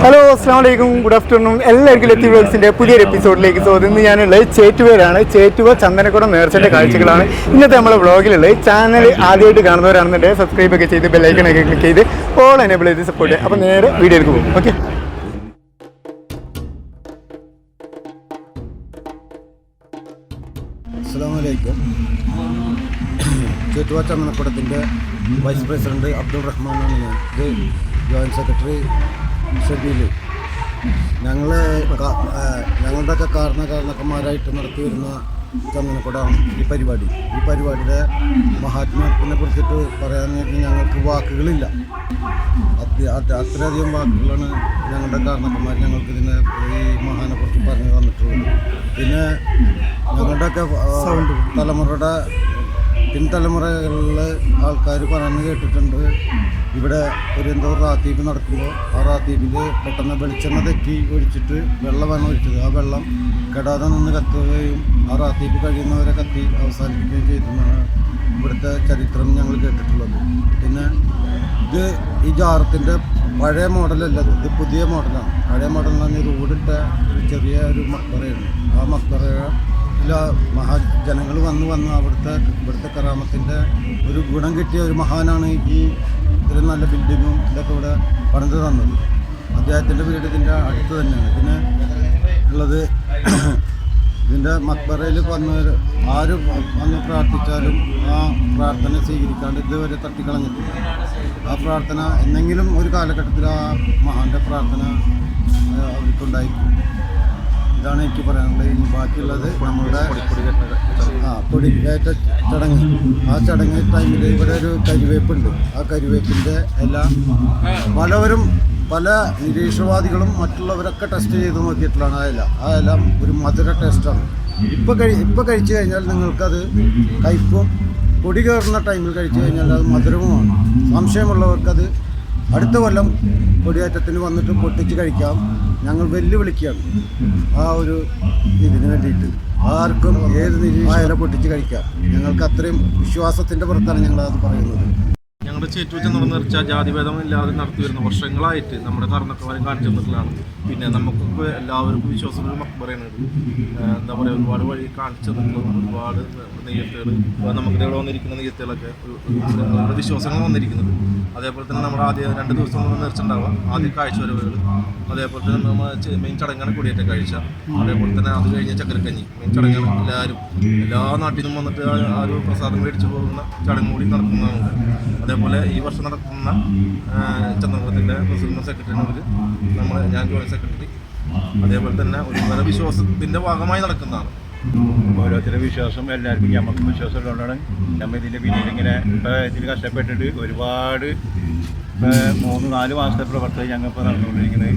Hello അസ്സാം വലൈക്കും, good afternoon. എല്ലാവർക്കും ലത്തി വ്ലോഗ്സിൻ്റെ പുതിയൊരു എപ്പിസോഡിലേക്ക് സ്വാഗതം. ഇന്ന് ഞാനുള്ളത് ചേറ്റുവയിലാണ്. ചേറ്റുവ ചന്ദനക്കുടം നേർച്ചയുടെ കാഴ്ചകളാണ് ഇന്നത്തെ നമ്മുടെ വ്ളോഗിലുള്ളത്. ചാനൽ ആദ്യമായിട്ട് കാണുന്നവരാണെന്നുണ്ടെങ്കിൽ സബ്സ്ക്രൈബ് ഒക്കെ ചെയ്ത് ബെല്ലൈക്കണൊക്കെ ക്ലിക്ക് ചെയ്ത് ഓൾ എനേബിൾ ചെയ്ത് സപ്പോർട്ട് ചെയ്യുക. അപ്പോൾ നേരെ വീഡിയോയിലേക്ക് പോകും. ഓക്കെ, അസ്സലാമു അലൈക്കും. ചേറ്റുവ ചന്ദനക്കുടത്തിൻ്റെ വൈസ് പ്രസിഡന്റ് അബ്ദുൾ റഹ്മാനാണ് ഞാൻ. ഇത് ജോയിൻറ്റ് സെക്രട്ടറി ഷബീൽ. ഞങ്ങളുടെയൊക്കെ കാരണക്കാരന്മാരായിട്ട് നടത്തി വരുന്ന ചന്ദനക്കുടമാണ് ഈ പരിപാടിയുടെ മഹാത്മ്യത്തിനെ കുറിച്ചിട്ട് പറയാനായിട്ട് ഞങ്ങൾക്ക് വാക്കുകളില്ല. അത്രയധികം വാക്കുകളാണ് ഞങ്ങളുടെ കാരണക്കന്മാർ ഞങ്ങൾക്ക് ഇതിനെ ഈ മഹാനെ കുറിച്ച് പറഞ്ഞു തന്നിട്ടുള്ളത്. പിന്നെ ഞങ്ങളുടെയൊക്കെ പിൻതലമുറകളിൽ ആൾക്കാർ പറഞ്ഞു കേട്ടിട്ടുണ്ട്, ഇവിടെ ഒരു എന്തോ റാത്തീബ് നടക്കുമ്പോൾ ആ റാത്തീബിൽ പെട്ടെന്ന് വെളിച്ചെണ്ണ തെറ്റി ഒഴിച്ചിട്ട് വെള്ളമാണ് ഒഴിച്ചത്. ആ വെള്ളം കെടാതെ നിന്ന് കത്തുകയും ആ റാത്തീബ് കഴിയുന്നവരെ കത്തി അവസാനിപ്പിക്കുകയും ചെയ്തെന്നാണ് ഇവിടുത്തെ ചരിത്രം ഞങ്ങൾ കേട്ടിട്ടുള്ളത്. പിന്നെ ഇത് ഈ ജാറത്തിൻ്റെ പഴയ മോഡലല്ല, ഇത് പുതിയ മോഡലാണ്. പഴയ മോഡൽ എന്ന് പറഞ്ഞാൽ റോഡിട്ട ഒരു ചെറിയ ഒരു മക്ബറയാണ്. ആ മക്ബറയിലെ മഹാജനങ്ങൾ വന്ന് ഇവിടുത്തെ കറാമത്തിൻ്റെ ഒരു ഗുണം കിട്ടിയ ഒരു മഹാനാണ് ഈ ഇത്രയും നല്ല ബിൽഡിങ്ങും ഇതൊക്കെ ഇവിടെ പണിത് തന്നത്. അദ്ദേഹത്തിൻ്റെ വീട് ഇതിൻ്റെ അടുത്ത് തന്നെയാണ്. പിന്നെ ഉള്ളത് ഇതിൻ്റെ മക്ബറയിൽ ആരും വന്ന് പ്രാർത്ഥിച്ചാലും ആ പ്രാർത്ഥന സ്വീകരിക്കാണ്ട് ഇതുവരെ തട്ടിക്കളഞ്ഞിട്ടില്ല. ആ പ്രാർത്ഥന എന്നെങ്കിലും ഒരു കാലഘട്ടത്തിൽ ആ മഹാൻ്റെ പ്രാർത്ഥന അവർക്കുണ്ടായിരിക്കും. ഇതാണ് എനിക്ക് പറയാനുള്ളത്. ഇനി ബാക്കിയുള്ളത് നമ്മളുടെ കൊടികയറ്റ ചടങ്ങ്. ആ ചടങ്ങ് ടൈമിൽ ഇവിടെ ഒരു കരിവേപ്പുണ്ട്. ആ കരിവേപ്പിൻ്റെ എല്ലാം പല നിരീക്ഷണവാദികളും മറ്റുള്ളവരൊക്കെ ടെസ്റ്റ് ചെയ്ത് നോക്കിയിട്ടുള്ളതാണ്. ആ എല്ലാം ഒരു മധുര ടേസ്റ്റാണ്. ഇപ്പോൾ കഴിച്ചു കഴിഞ്ഞാൽ നിങ്ങൾക്കത് കയ്പും, കൊടി കയറുന്ന ടൈമിൽ കഴിച്ചു കഴിഞ്ഞാൽ അത് മധുരവുമാണ്. സംശയമുള്ളവർക്കത് അടുത്ത കൊല്ലം കൊടിയേറ്റത്തിന് വന്നിട്ട് പൊട്ടിച്ച് കഴിക്കാം. ഞങ്ങൾ വെല്ലുവിളിക്കുകയാണ് ആ ഒരു ഇതിന് വേണ്ടിയിട്ട്. ആർക്കും ഏത് നിരീക്ഷണ പൊട്ടിച്ച് കഴിക്കാം. ഞങ്ങൾക്ക് അത്രയും വിശ്വാസത്തിൻ്റെ പുറത്താണ് ഞങ്ങളത് പറയുന്നത്. ഞങ്ങളുടെ ചേറ്റുവ ചന്ദനക്കുടം നേർച്ച ജാതിഭേദമില്ലാതെ നടത്തി വരുന്ന വർഷങ്ങളായിട്ട് നമ്മുടെ കാരണക്കാരും കാണിച്ചു തന്നിട്ടുള്ളതാണ്. പിന്നെ നമുക്കൊക്കെ എല്ലാവർക്കും വിശ്വാസമുള്ള മക്ബറയാണ്. എന്താ പറയുക, ഒരുപാട് വഴി കാണിച്ചു തന്നിട്ടുള്ള ഒരുപാട് നെയ്യത്തുകൾ, നമുക്ക് ഇവിടെ വന്നിരിക്കുന്ന നെയ്യത്തുകളൊക്കെ നമ്മുടെ വിശ്വാസങ്ങൾ വന്നിരിക്കുന്നത്. അതേപോലെ തന്നെ നമ്മുടെ ആദ്യം 2 ദിവസം നേർച്ച ഉണ്ടാവുക. ആദ്യം കാഴ്ച വരവുകൾ, അതേപോലെ തന്നെ നമ്മൾ മെയിൻ ചടങ്ങാണ് കൊടിയേറ്റ കാഴ്ച. അതേപോലെ തന്നെ അത് കഴിഞ്ഞ ചക്കരക്കഞ്ഞി മെയിൻ ചടങ്ങാണ്. എല്ലാ നാട്ടിൽ നിന്നും വന്നിട്ട് ആ ഒരു പ്രസാദം മേടിച്ചു പോകുന്ന ചടങ്ങ് കൂടി നടക്കുന്നതാണ്. അതേപോലെ ഈ വർഷം നടക്കുന്ന ചന്ദനക്കുടത്തിൻ്റെ പ്രസിഡന്റ് സെക്രട്ടറിനവർ ഞാൻ ജോയിൻറ്റ് സെക്രട്ടറി. അതേപോലെ തന്നെ ഒരു വിശ്വാസത്തിൻ്റെ ഭാഗമായി നടക്കുന്നതാണ്. ഓരോരുത്തരുടെ വിശ്വാസം എല്ലാവർക്കും നമുക്കും വിശ്വാസം ഉള്ളതുകൊണ്ടാണ് നമ്മൾ ഇതിൻ്റെ പിന്നിൽ ഇങ്ങനെ ഇതിൽ കഷ്ടപ്പെട്ടിട്ട് ഒരുപാട് 3-4 മാസത്തെ പ്രവർത്തനം ഞങ്ങളിപ്പോൾ നടന്നുകൊണ്ടിരിക്കുന്നത്.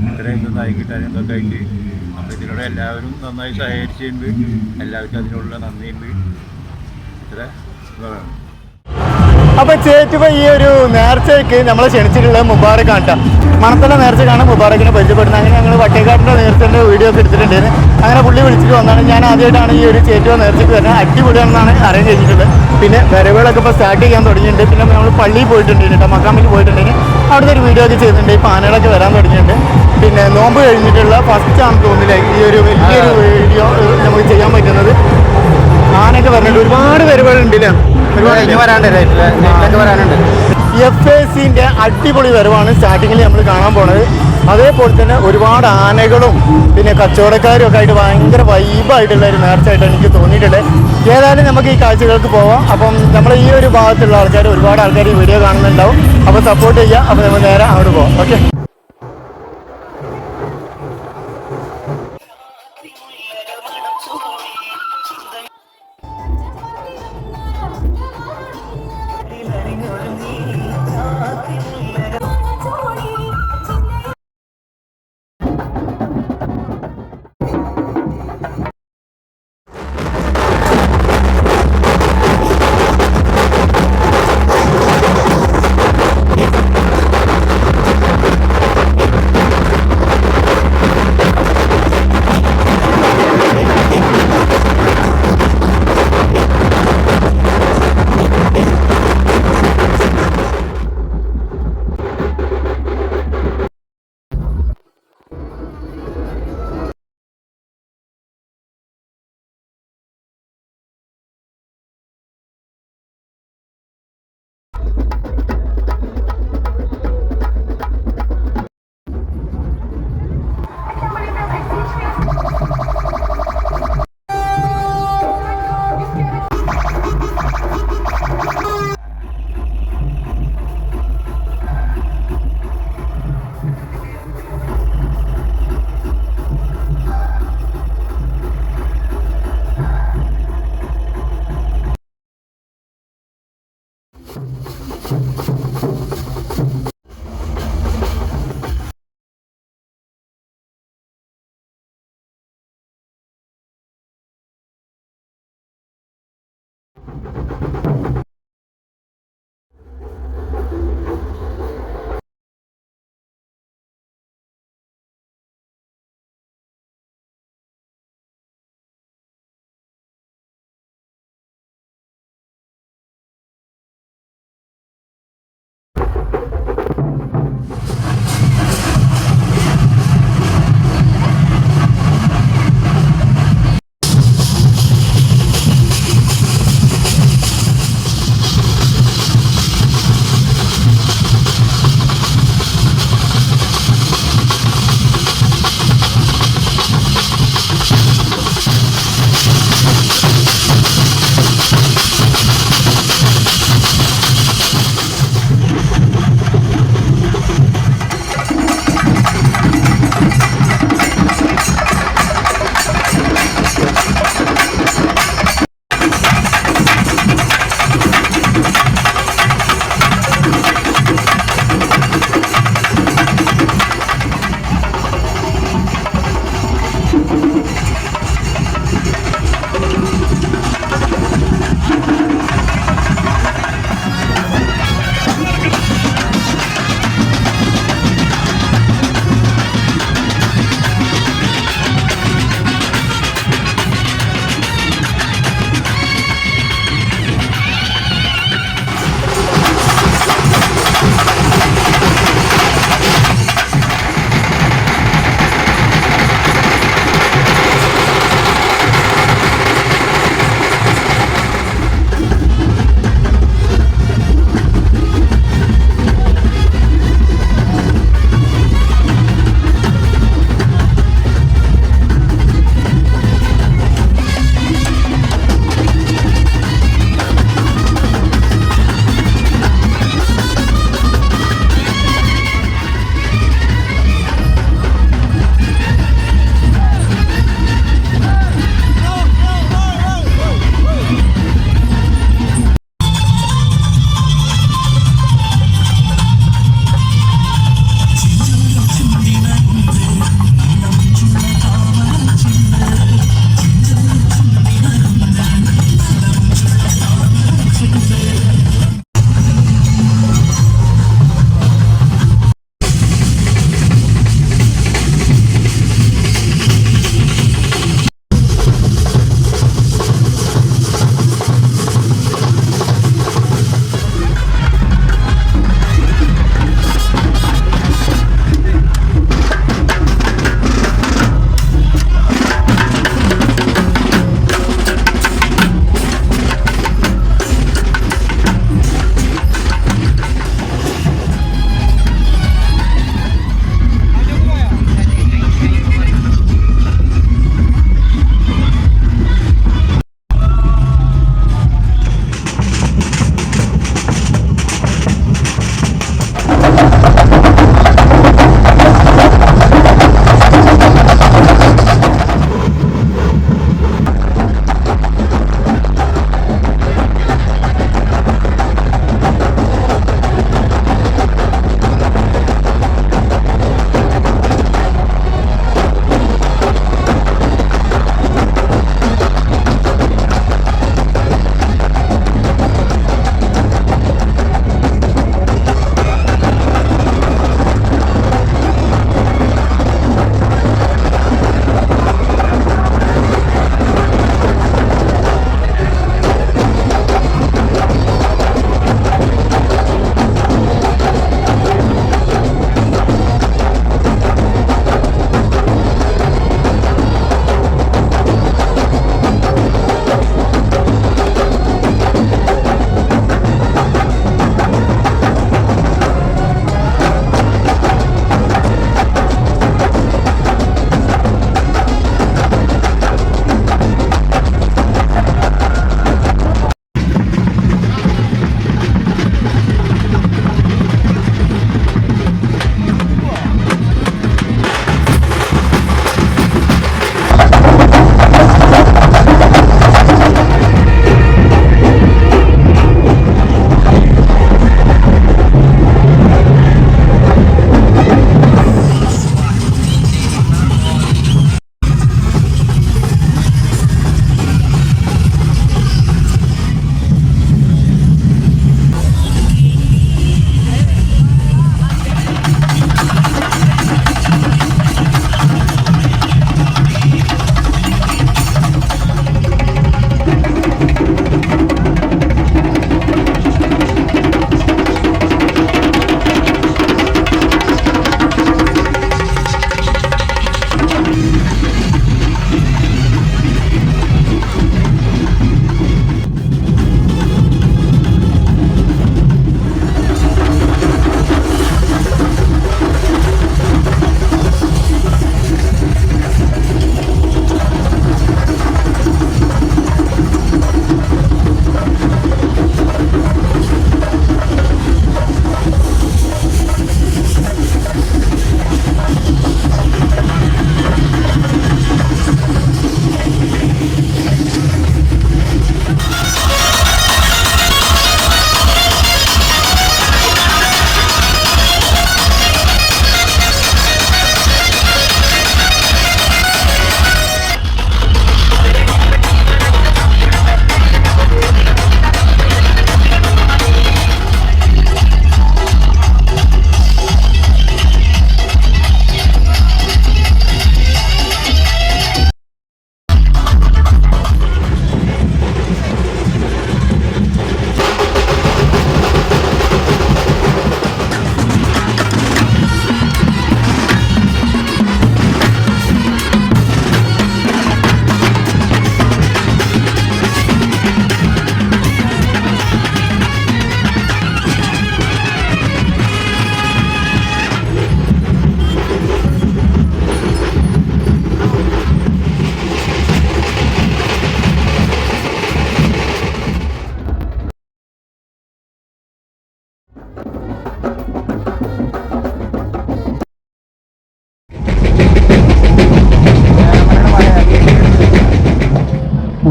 ഇത്രയും ഇതൊന്നായി കിട്ടാൻ എന്തൊക്കെ ആയിട്ട് അപ്പോൾ ഇതിലൂടെ എല്ലാവരും നന്നായി സഹകരിച്ചിട്ടുണ്ട്. എല്ലാവർക്കും അതിനുള്ള നന്ദിയുണ്ട്. ഇത്ര ഇതാണ്. അപ്പോൾ ചേറ്റുവ ഈ ഒരു നേർച്ചയ്ക്ക് നമ്മളെ ക്ഷണിച്ചിട്ടുള്ളത് മുബാറക്കാണ് കേട്ടോ. മണത്തല നേർച്ചക്കാണ് മുബാറക്കിനെ പരിചയപ്പെടുന്നത്. അങ്ങനെ ഞങ്ങൾ വട്ടേക്കാട്ടിൻ്റെ നേർച്ചൻ്റെ വീഡിയോ ഒക്കെ എടുത്തിട്ടുണ്ടായിരുന്നു. അങ്ങനെ പുള്ളി വിളിച്ചിട്ട് വന്നാണ്. ഞാൻ ആദ്യമായിട്ടാണ് ഈ ഒരു ചേറ്റുവ നേർച്ചയ്ക്ക് വരുന്നത്. അടിപൊളിയാണെന്നാണ് അറിയാൻ കഴിഞ്ഞിട്ടുള്ളത്. പിന്നെ വരവുകളൊക്കെ ഇപ്പോൾ സ്റ്റാർട്ട് ചെയ്യാൻ തുടങ്ങിയിട്ടുണ്ട്. പിന്നെ നമ്മൾ പള്ളിയിൽ പോയിട്ടുണ്ട് കേട്ടോ, മക്കാമിൽ പോയിട്ടുണ്ടെങ്കിൽ അവിടുത്തെ ഒരു വീഡിയോ ഒക്കെ ചെയ്തിട്ടുണ്ട്. ഈ പാനകളൊക്കെ വരാൻ തുടങ്ങിയിട്ടുണ്ട്. പിന്നെ നോമ്പ് കഴിഞ്ഞിട്ടുള്ള ഫസ്റ്റ് ആണ് തോന്നില്ല ഈ ഒരു വലിയൊരു വീഡിയോ നമുക്ക് ചെയ്യാൻ പറ്റുന്നത്. ആനയൊക്കെ പറഞ്ഞിട്ട് ഒരുപാട് വരവുകളുണ്ടല്ലേ, വരാനുണ്ട്. FACൻ്റെ അടിപൊളി വരവാണ് സ്റ്റാർട്ടിങ്ങിൽ നമ്മൾ കാണാൻ പോണത്. അതേപോലെ തന്നെ ഒരുപാട് ആനകളും പിന്നെ കച്ചവടക്കാരും ഒക്കെ ആയിട്ട് ഭയങ്കര വൈബായിട്ടുള്ള ഒരു നേർച്ചയായിട്ടാണ് എനിക്ക് തോന്നിയിട്ടുള്ളത്. ഏതായാലും നമുക്ക് ഈ കാഴ്ചകൾക്ക് പോവാം. അപ്പം നമ്മൾ ഈ ഒരു ഭാഗത്തുള്ള ആൾക്കാർ ഒരുപാട് ആൾക്കാർ ഈ വീഡിയോ കാണുന്നുണ്ടാവും. അപ്പോൾ സപ്പോർട്ട് ചെയ്യുക. അപ്പോൾ നമ്മൾ നേരെ അങ്ങോട്ട് പോവാം. ഓക്കെ.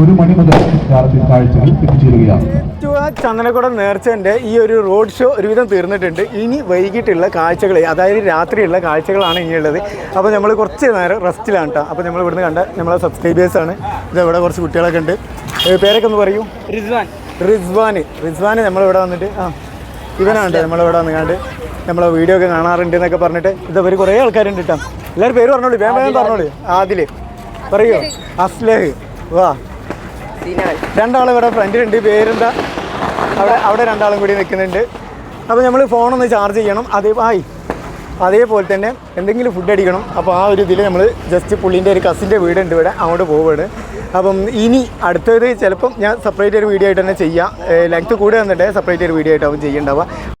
1 മണി മുതൽ രാത്രി കാഴ്ചകൾ എത്തിച്ചേരുകയാണ്. ചന്ദനക്കുടം നേർച്ചൻ്റെ ഈ ഒരു റോഡ് ഷോ ഒരുവിധം തീർന്നിട്ടുണ്ട്. ഇനി വൈകിട്ടുള്ള കാഴ്ചകൾ, അതായത് രാത്രിയുള്ള കാഴ്ചകളാണ് ഇനിയുള്ളത്. അപ്പോൾ നമ്മൾ കുറച്ച് നേരം റെസ്റ്റിലാണ് കേട്ടോ. അപ്പോൾ നമ്മൾ ഇവിടുന്ന് കണ്ട നമ്മളെ സബ്സ്ക്രൈബേഴ്സാണ്. ഇതവിടെ കുറച്ച് കുട്ടികളൊക്കെ ഉണ്ട്. പേരൊക്കെ ഒന്ന് പറയൂ. റിസ്വാൻ നമ്മളിവിടെ വന്നിട്ട് ഇവനാണ്ട് നമ്മളിവിടെ വന്ന് കണ്ട് നമ്മളെ വീഡിയോ ഒക്കെ കാണാറുണ്ട് എന്നൊക്കെ പറഞ്ഞിട്ട് ഇതവർ കുറേ ആൾക്കാരുണ്ട് കേട്ടോ. എല്ലാവരും പേര് പറഞ്ഞോളൂ, വേഗം പറഞ്ഞോളൂ. ആദിൽ പറയൂ. അസ്ലഹ് വാ. രണ്ടാളും ഇവിടെ ഫ്രണ്ടിലുണ്ട്. പേരെന്താ? അവിടെ രണ്ടാളും കൂടി നിൽക്കുന്നുണ്ട്. അപ്പോൾ നമ്മൾ ഫോണൊന്ന് ചാർജ് ചെയ്യണം. അതേപോലെ തന്നെ എന്തെങ്കിലും ഫുഡ് അടിക്കണം. അപ്പോൾ ആ ഒരു ഇതിൽ നമ്മൾ ജസ്റ്റ് പുള്ളീൻ്റെ ഒരു കസിൻ്റെ വീടുണ്ട് ഇവിടെ, അങ്ങോട്ട് പോവുകയാണ്. അപ്പം ഇനി അടുത്തത് ചിലപ്പം ഞാൻ സെപ്പറേറ്റ് ഒരു വീഡിയോ ആയിട്ട് തന്നെ ചെയ്യാം. ലെങ്ത്ത് കൂടെ വന്നിട്ട് സെപ്പറേറ്റ് ഒരു വീഡിയോ ആയിട്ടാവും ചെയ്യേണ്ടാവുക.